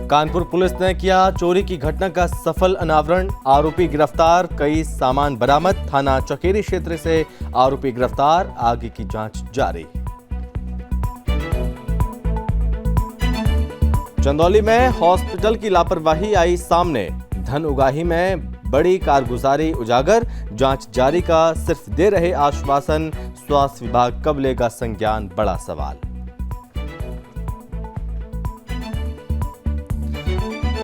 Kanpur police ने किया चोरी की घटना का सफल अनावरण, आरोपी गिरफ्तार, कई सामान बरामद। थाना चकेरी क्षेत्र से आरोपी गिरफ्तार, आगे की जांच जारी। चंदौली में हॉस्पिटल की लापरवाही आई सामने, धन उगाही में बड़ी कारगुजारी उजागर, जांच जारी का सिर्फ दे रहे आश्वासन, स्वास्थ्य विभाग कब लेगा संज्ञान, बड़ा सवाल।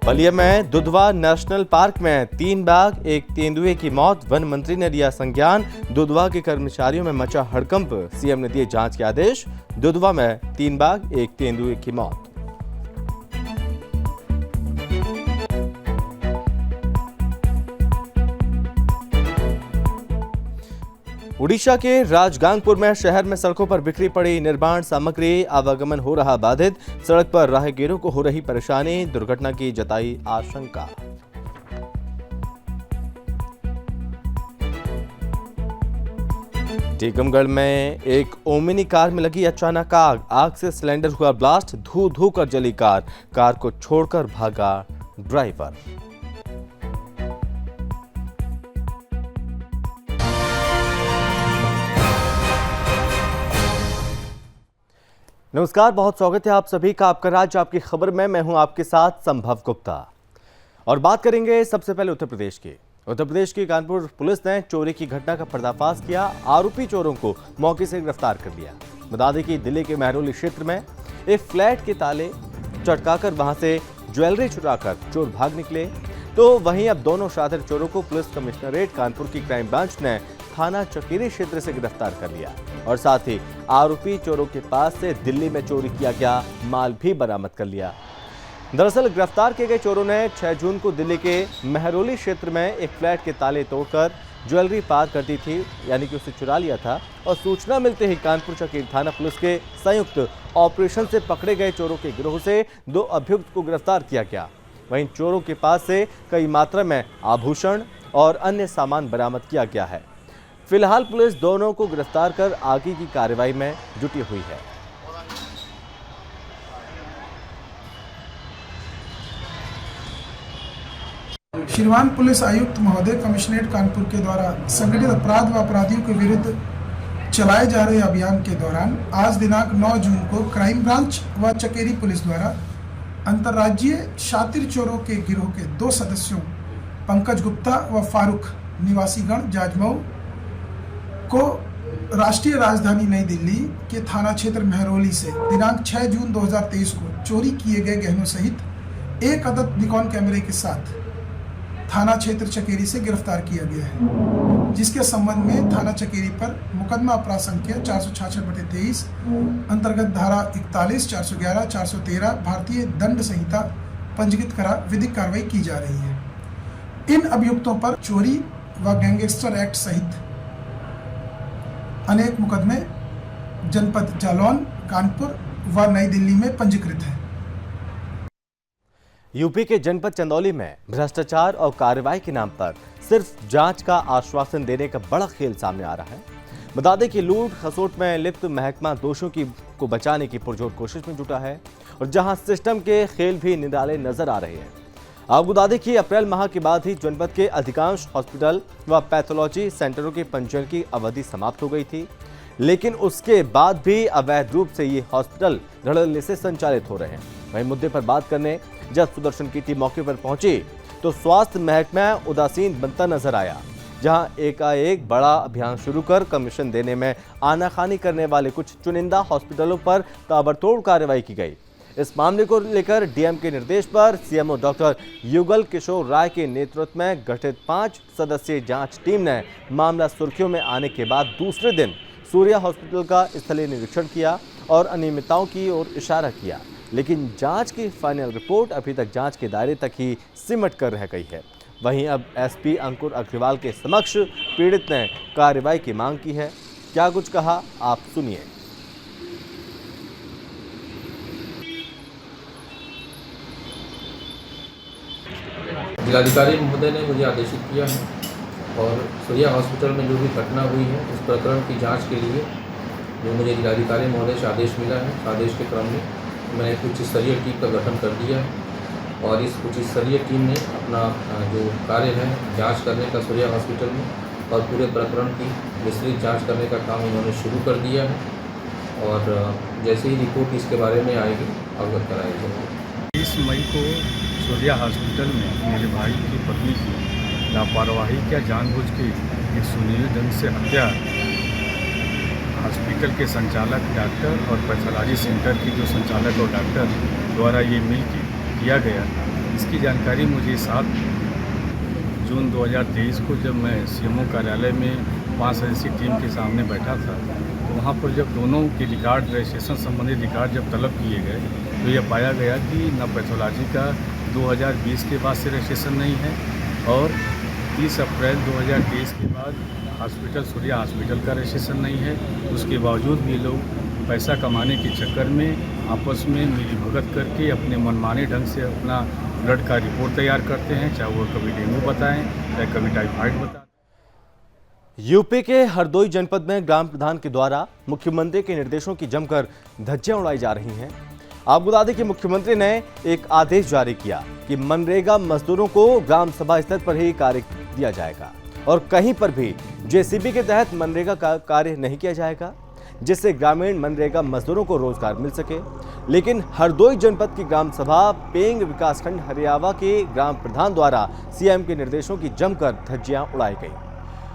बलिया में दुधवा नेशनल पार्क में 3 बाघ, 1 तेंदुए की मौत, वन मंत्री ने लिया संज्ञान। दुधवा के कर्मचारियों में मचा हड़कंप, सीएम ने दिए जांच के आदेश। दुधवा में 3 बाघ, 1 तेंदुए की मौत। उड़ीसा के राजगांगपुर में शहर में सड़कों पर बिखरी पड़ी निर्माण सामग्री, आवागमन हो रहा बाधित, सड़क पर राहगीरों को हो रही परेशानी, दुर्घटना की जताई आशंका। टीकमगढ़ में एक ओमिनी कार में लगी अचानक आग, आग से सिलेंडर हुआ ब्लास्ट, धू धू कर जली कार, कार को छोड़कर भागा ड्राइवर। नमस्कार, बहुत स्वागत है आप सभी का आपका राज्य आपकी खबर में। मैं हूं आपके साथ संभव गुप्ता और बात करेंगे सबसे पहले उत्तर प्रदेश की। उत्तर प्रदेश की कानपुर पुलिस ने चोरी की घटना का पर्दाफाश किया, आरोपी चोरों को मौके से गिरफ्तार कर लिया। बता दें कि दिल्ली के महरौली क्षेत्र में एक फ्लैट के ताले चटकाकर वहां से ज्वेलरी चुराकर चोर भाग निकले, तो वहीं अब दोनों शातिर चोरों को पुलिस कमिश्नरेट कानपुर की क्राइम ब्रांच ने थाना चकेरी क्षेत्र से गिरफ्तार कर लिया और साथ ही आरोपी चोरों के पास से दिल्ली में चोरी किया गया माल भी बरामद कर लिया। दरअसल गिरफ्तार किए गए चोरों ने 6 जून को दिल्ली के महरौली क्षेत्र में एक फ्लैट के ताले तोड़कर ज्वेलरी पार कर दी थी, यानी कि उसे चुरा लिया था। और सूचना मिलते ही कानपुर चकेरी थाना पुलिस के संयुक्त ऑपरेशन से पकड़े गए चोरों के गिरोह से 2 अभियुक्त को गिरफ्तार किया गया। वहीं चोरों के पास से कई मात्रा में आभूषण और अन्य सामान बरामद किया गया है। फिलहाल पुलिस दोनों को गिरफ्तार कर आगे की कार्रवाई में जुटी हुई है। श्रीमान पुलिस आयुक्त महोदय कमिश्नरेट कानपुर के द्वारा संगठित अपराध व अपराधियों के विरुद्ध चलाए जा रहे अभियान के दौरान आज दिनांक 9 जून को क्राइम ब्रांच व चकेरी पुलिस द्वारा अंतर्राज्यीय शातिर चोरों के गिरोह के 2 सदस्यों पंकज गुप्ता व फारूक निवासीगण जाजमऊ को राष्ट्रीय राजधानी नई दिल्ली के थाना क्षेत्र महरौली से दिनांक 6 जून 2023 को चोरी किए गए गहनों सहित 1 अदद निकॉन कैमरे के साथ थाना क्षेत्र चकेरी से गिरफ्तार किया गया है, जिसके संबंध में थाना चकेरी पर मुकदमा अपराध संख्या 466/23 अंतर्गत धारा 41, 411, 413 भारतीय दंड संहिता पंजीकृत करा विधिक कार्रवाई की जा रही है। इन अभियुक्तों पर चोरी व गैंगस्टर एक्ट सहित अनेक मुकदमे जनपद जालौन, कानपुर व नई दिल्ली में पंजीकृत हैं। यूपी के जनपद चंदौली में भ्रष्टाचार और कार्रवाई के नाम पर सिर्फ जांच का आश्वासन देने का बड़ा खेल सामने आ रहा है। बता दें कि लूट खसोट में लिप्त महकमा दोषियों को बचाने की पुरजोर कोशिश में जुटा है और जहां सिस्टम के खेल भी निराले नजर आ रहे हैं। आपको बता दें कि अप्रैल माह के बाद ही जनपद के अधिकांश हॉस्पिटल व पैथोलॉजी सेंटरों के पंजीयन की अवधि समाप्त हो गई थी, लेकिन उसके बाद भी अवैध रूप से ये हॉस्पिटल धड़ल्ले से संचालित हो रहे हैं। वहीं मुद्दे पर बात करने जब सुदर्शन की टीम मौके पर पहुंची तो स्वास्थ्य महकमा उदासीन बनता नजर आया, जहां एकाएक बड़ा अभियान शुरू कर कमीशन देने में आनाकानी करने वाले कुछ चुनिंदा हॉस्पिटलों पर ताबड़तोड़ कार्रवाई की गई। इस मामले को लेकर डीएम के निर्देश पर सीएमओ डॉक्टर युगल किशोर राय के नेतृत्व में गठित 5 सदस्यीय जांच टीम ने मामला सुर्खियों में आने के बाद दूसरे दिन सूर्या हॉस्पिटल का स्थलीय निरीक्षण किया और अनियमितताओं की ओर इशारा किया, लेकिन जांच की फाइनल रिपोर्ट अभी तक जांच के दायरे तक ही सिमट कर रह गई है। वहीं अब एसपी अंकुर अग्रवाल के समक्ष पीड़ित ने कार्रवाई की मांग की है। क्या कुछ कहा, आप सुनिए। जिलाधिकारी महोदय ने मुझे आदेशित किया है और सूर्या हॉस्पिटल में जो भी घटना हुई है उस प्रकरण की जांच के लिए जो मुझे जिलाधिकारी महोदय से आदेश मिला है, आदेश के क्रम में मैंने कुछ स्तरीय टीम का गठन कर दिया है और इस उच्च स्तरीय टीम ने अपना जो कार्य है जांच करने का सूर्या हॉस्पिटल में और पूरे प्रकरण की विस्तृत जांच करने का काम इन्होंने शुरू कर दिया है और जैसे ही रिपोर्ट इसके बारे में आएगी अवगत कराई जाएगी। 20 मई को सूर्या हॉस्पिटल में मेरे भाई की पत्नी की लापरवाही क्या जानबूझ के एक सुनियोजित ढंग से हत्या हॉस्पिटल के संचालक डॉक्टर और पैथोलॉजी सेंटर की जो संचालक और डॉक्टर द्वारा ये मिल के किया गया, इसकी जानकारी मुझे 7 जून 2023 को जब मैं सीएमओ कार्यालय में 5 सदस्यीय टीम के सामने बैठा था, तो वहाँ पर जब दोनों के रिकॉर्ड रजिस्ट्रेशन संबंधी रिकॉर्ड जब तलब किए गए तो यह पाया गया कि न पैथोलॉजी का 2020 के बाद से रजिस्ट्रेशन नहीं है और 30 अप्रैल 2023 के बाद हॉस्पिटल सूर्या हॉस्पिटल का रजिस्ट्रेशन नहीं है। उसके बावजूद भी लोग पैसा कमाने के चक्कर में आपस में मिलीभगत करके अपने मनमाने ढंग से अपना ब्लड का रिपोर्ट तैयार करते हैं, चाहे वो कभी डेंगू बताएं चाहे कभी टाइफाइड बताएं। यूपी के हरदोई जनपद में ग्राम प्रधान के द्वारा मुख्यमंत्री के निर्देशों की जमकर धज्जियां उड़ाई जा रही हैं। आपको बता दें कि मुख्यमंत्री ने एक आदेश जारी किया कि मनरेगा मजदूरों को ग्राम सभा स्तर पर ही कार्य दिया जाएगा और कहीं पर भी जेसीबी के तहत मनरेगा का कार्य नहीं किया जाएगा, जिससे ग्रामीण मनरेगा मजदूरों को रोजगार मिल सके। लेकिन हरदोई जनपद की ग्राम सभा पेंग विकासखंड हरियावा के ग्राम प्रधान द्वारा सीएम के निर्देशों की जमकर धज्जियां उड़ाई गई।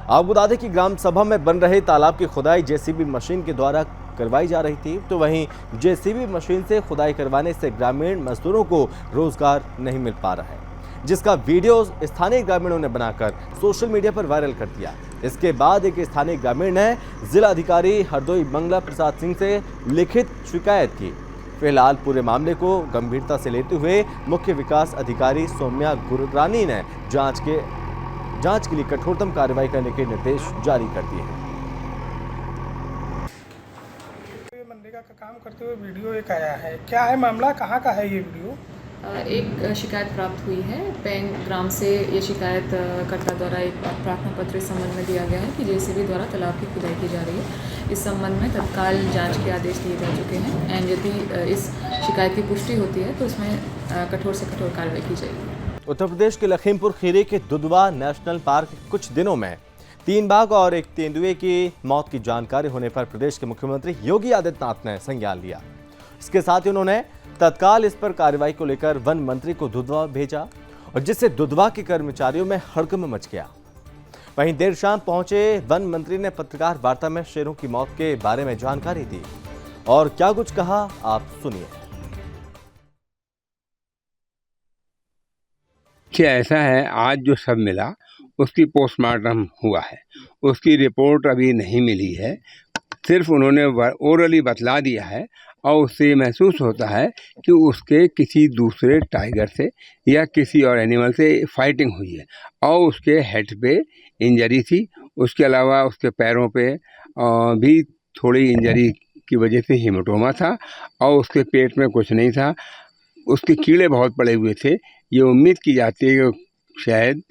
आपको बता दें कि ग्राम सभा में बन रहे तालाब की खुदाई जेसीबी मशीन के द्वारा करवाई जा रही थी, तो वहीं जेसीबी मशीन से खुदाई करवाने से ग्रामीण मजदूरों को रोजगार नहीं मिल पा रहा है, जिसका वीडियो स्थानीय ग्रामीणों ने बनाकर सोशल मीडिया पर वायरल कर दिया। इसके बाद एक स्थानीय ग्रामीण ने जिला अधिकारी हरदोई मंगला प्रसाद सिंह से लिखित शिकायत की। फिलहाल पूरे मामले को गंभीरता से लेते हुए मुख्य विकास अधिकारी सौम्या गुररानी ने जांच के लिए कठोरतम कार्रवाई करने के निर्देश जारी कर दिए हैं। मनरेगा का काम करते हुए वीडियो एक आया है, क्या है मामला, कहाँ का है ये वीडियो? एक शिकायत प्राप्त हुई है पेंग ग्राम से। ये शिकायत कर्ता द्वारा एक प्रार्थना पत्र इस संबंध में दिया गया है कि जेसीबी द्वारा तालाब की खुदाई की जा रही है। इस संबंध में तत्काल जांच के आदेश दिए जा चुके हैं एंड यदि इस शिकायत की पुष्टि होती है तो उसमें कठोर से कठोर कार्रवाई की जाएगी। उत्तर प्रदेश के लखीमपुर खीरी के दुधवा नेशनल पार्क कुछ दिनों में 3 बाघ और एक तेंदुए की मौत की जानकारी होने पर प्रदेश के मुख्यमंत्री योगी आदित्यनाथ ने संज्ञान लिया। इसके साथ ही उन्होंने तत्काल इस पर कार्रवाई को लेकर वन मंत्री को दुधवा भेजा और जिससे दुधवा के कर्मचारियों में हड़कंप मच गया। वहीं देर शाम पहुंचे वन मंत्री ने पत्रकार वार्ता में शेरों की मौत के बारे में जानकारी दी और क्या कुछ कहा, आप सुनिए। क्या ऐसा है, आज जो सब मिला उसकी पोस्टमार्टम हुआ है, उसकी रिपोर्ट अभी नहीं मिली है, सिर्फ उन्होंने ओरली बतला दिया है और उससे महसूस होता है कि उसके किसी दूसरे टाइगर से या किसी और एनिमल से फाइटिंग हुई है और उसके हेड पे इंजरी थी। उसके अलावा उसके पैरों पे भी थोड़ी इंजरी की वजह से हीमोटोमा था और उसके पेट में कुछ नहीं था। उसके कीड़े बहुत पड़े हुए थे। ये उम्मीद की जाती है कि शायद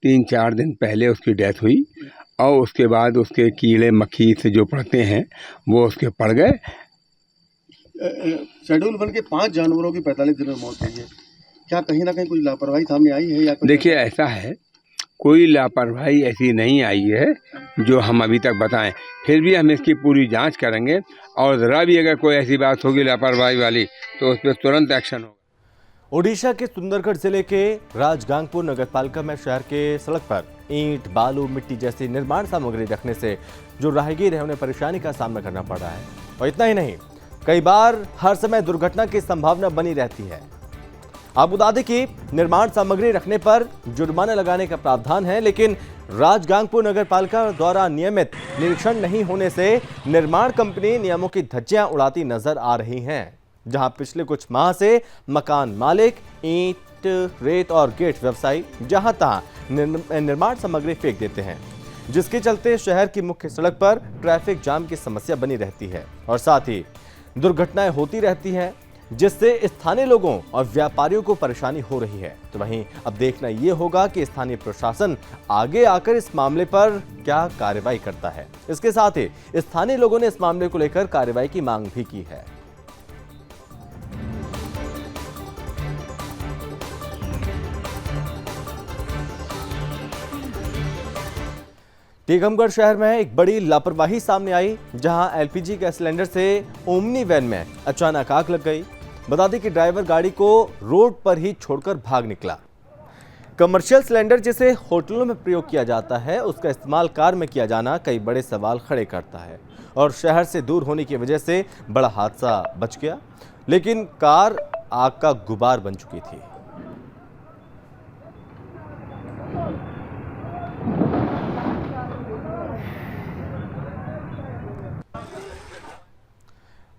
3-4 दिन पहले उसकी डेथ हुई और उसके बाद उसके कीड़े मक्खी से जो पड़ते हैं वो उसके पड़ गए। शेड्यूल बन के 5 जानवरों की 45 दिन में मौत हुई है, क्या कहीं ना कहीं कुछ लापरवाही सामने आई है या देखिए, ऐसा है, कोई लापरवाही ऐसी नहीं आई है जो हम अभी तक बताएं। फिर भी हम इसकी पूरी जांच करेंगे और ज़रा भी अगर कोई ऐसी बात होगी लापरवाही वाली तो उस पर तुरंत एक्शन होगा। ओडिशा के सुंदरगढ़ जिले के राजगांगपुर नगरपालिका में शहर के सड़क पर ईंट, बालू, मिट्टी जैसी निर्माण सामग्री रखने से जो राहगीर है उन्हें परेशानी का सामना करना पड़ रहा है। और इतना ही नहीं, कई बार हर समय दुर्घटना की संभावना बनी रहती है। आपको बता दें कि निर्माण सामग्री रखने पर जुर्माना लगाने का प्रावधान है, लेकिन राजगांगपुर नगरपालिका द्वारा नियमित निरीक्षण नहीं होने से निर्माण कंपनी नियमों की धज्जियां उड़ाती नजर आ रही हैं। जहां पिछले कुछ माह से मकान मालिक ईंट, रेत और गेट व्यवसायी जहां तहां निर्माण सामग्री फेंक देते हैं, जिसके चलते शहर की मुख्य सड़क पर ट्रैफिक जाम की समस्या बनी रहती है और साथ ही दुर्घटनाएं होती रहती हैं, जिससे स्थानीय लोगों और व्यापारियों को परेशानी हो रही है। तो वहीं अब देखना यह होगा कि स्थानीय प्रशासन आगे आकर इस मामले पर क्या कार्रवाई करता है। इसके साथ ही स्थानीय लोगों ने इस मामले को लेकर कार्रवाई की मांग भी की है। टीकमगढ़ शहर में एक बड़ी लापरवाही सामने आई, जहां एलपीजी गैस सिलेंडर से ओमनी वैन में अचानक आग लग गई। बता दें कि ड्राइवर गाड़ी को रोड पर ही छोड़कर भाग निकला। कमर्शियल सिलेंडर जिसे होटलों में प्रयोग किया जाता है, उसका इस्तेमाल कार में किया जाना कई बड़े सवाल खड़े करता है और शहर से दूर होने की वजह से बड़ा हादसा बच गया, लेकिन कार आग का गुबार बन चुकी थी।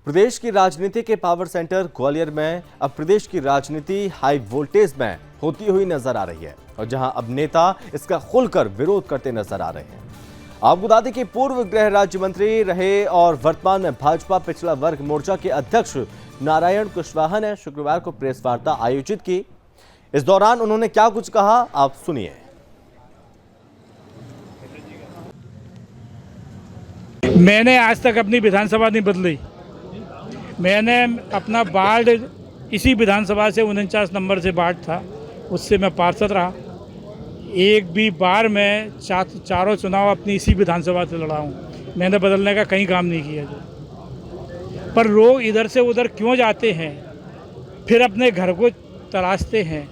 प्रदेश की राजनीति के पावर सेंटर ग्वालियर में अब प्रदेश की राजनीति हाई वोल्टेज में होती हुई नजर आ रही है और जहां अब नेता इसका खुलकर विरोध करते नजर आ रहे हैं। आपको बता दें कि पूर्व गृह राज्य मंत्री रहे और वर्तमान में भाजपा पिछड़ा वर्ग मोर्चा के अध्यक्ष नारायण कुशवाहा ने शुक्रवार को प्रेस वार्ता आयोजित की। इस दौरान उन्होंने क्या कुछ कहा, आप सुनिए। मैंने आज तक अपनी विधानसभा नहीं बदली। मैंने अपना वार्ड इसी विधानसभा से 49 नंबर से वार्ड था, उससे मैं पार्षद रहा। एक भी बार मैं चारों चुनाव अपनी इसी विधानसभा से लड़ा हूँ। मैंने बदलने का कहीं काम नहीं किया जो। पर लोग इधर से उधर क्यों जाते हैं, फिर अपने घर को तराशते हैं।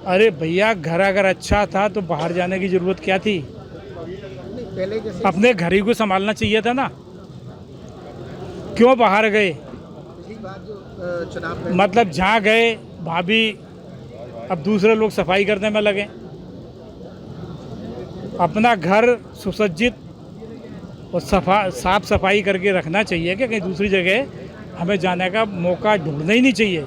अरे भैया, घर अगर अच्छा था तो बाहर जाने की ज़रूरत क्या थी? अपने घर ही को संभालना चाहिए था ना, क्यों बाहर गए? मतलब जहाँ गए वहाँ भी अब दूसरे लोग सफाई करने में लगे। अपना घर सुसज्जित और साफ सफाई करके रखना चाहिए कि कहीं दूसरी जगह हमें जाने का मौका ढूंढना ही नहीं चाहिए।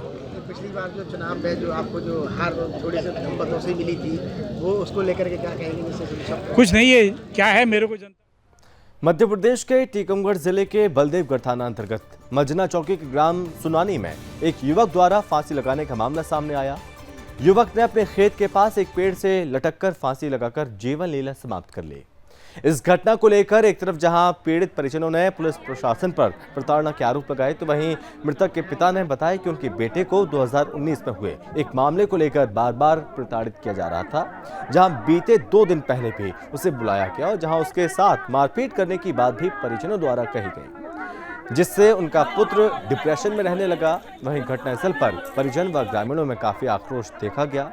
पिछली बार जो चुनाव में जो आपको जो हार थोड़ी से मतों से मिली थी, वो उसको लेकर के क्या कहेंगे? कुछ नहीं है, क्या है मेरे को जनता। मध्य प्रदेश के टीकमगढ़ जिले के बलदेवगढ़ थाना अंतर्गत मजना चौकी के ग्राम सुनानी में एक युवक द्वारा फांसी लगाने का मामला सामने आया। युवक ने अपने खेत के पास एक पेड़ से लटककर फांसी लगाकर जीवन लीला समाप्त कर ली। इस घटना को लेकर एक तरफ जहां पीड़ित परिजनों ने पुलिस प्रशासन पर प्रताड़ना के आरोप लगाए, तो वहीं मृतक के पिता ने बताया कि उनके बेटे को 2019 में हुए एक मामले को लेकर बार बार प्रताड़ित किया जा रहा था, जहां बीते 2 दिन पहले भी उसे बुलाया गया और जहां उसके साथ मारपीट करने की बात भी परिजनों द्वारा कही गई, जिससे उनका पुत्र डिप्रेशन में रहने लगा। वहीं घटनास्थल पर परिजन व ग्रामीणों में काफी आक्रोश देखा गया।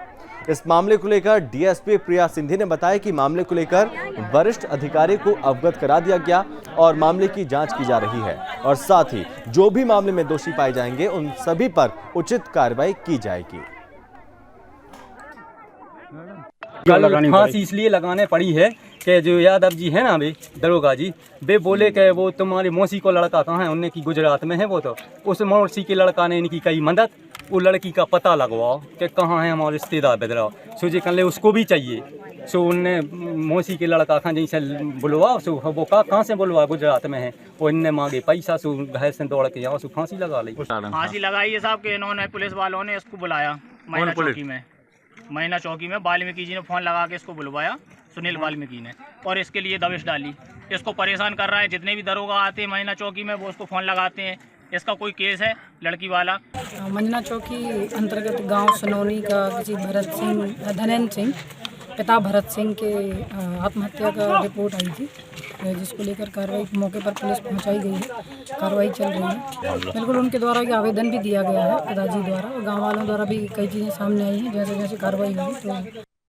इस मामले को लेकर डीएसपी प्रिया सिंधी ने बताया कि मामले को लेकर वरिष्ठ अधिकारी को अवगत करा दिया गया और मामले की जांच की जा रही है और साथ ही जो भी मामले में दोषी पाए जाएंगे उन सभी पर उचित कार्रवाई की जाएगी। फांसी इसलिए लगाने पड़ी है कि जो यादव जी है ना, वे दरोगा जी, वे बोले कि वो तुम्हारी मौसी को लड़का कहाँ है, उनने की गुजरात में है वो, तो उस मौसी के लड़का ने इनकी कई मदद, वो लड़की का पता लगवाओ कि कहाँ है हमारे रिश्तेदार बेदराओ, सो जी कर ले उसको भी चाहिए। सो उनने मौसी के लड़का कहाँ जैसे बुलवा, सो वो कहाँ से बुलवा, गुजरात में है, वो इनने मांगे पैसा, सो घर से दौड़ के यहाँ सो फांसी लगा ली। फांसी लगाई है साहब के इन्होंने, पुलिस वालों ने इसको बुलाया महीना चौकी में वाल्मीकि जी ने फ़ोन लगा के इसको बुलवाया, सुनील वाल्मीकि ने, और इसके लिए दबिश डाली। इसको परेशान कर रहा है, जितने भी दरोगा आते हैं महीना चौकी में वो उसको फ़ोन लगाते हैं। इसका कोई केस है लड़की वाला? मजना चौकी अंतर्गत गांव सनौनी का किसी धनेन्द्र सिंह पिता भरत सिंह के आत्महत्या का रिपोर्ट आई थी, जिसको लेकर कार्रवाई मौके पर पुलिस पहुंचाई गई है। कार्रवाई चल रही है। बिल्कुल उनके द्वारा ये आवेदन भी दिया गया है पिताजी द्वारा, और गांव वालों द्वारा भी कई चीज़ें सामने आई हैं। जैसे जैसे कार्रवाई होगी तो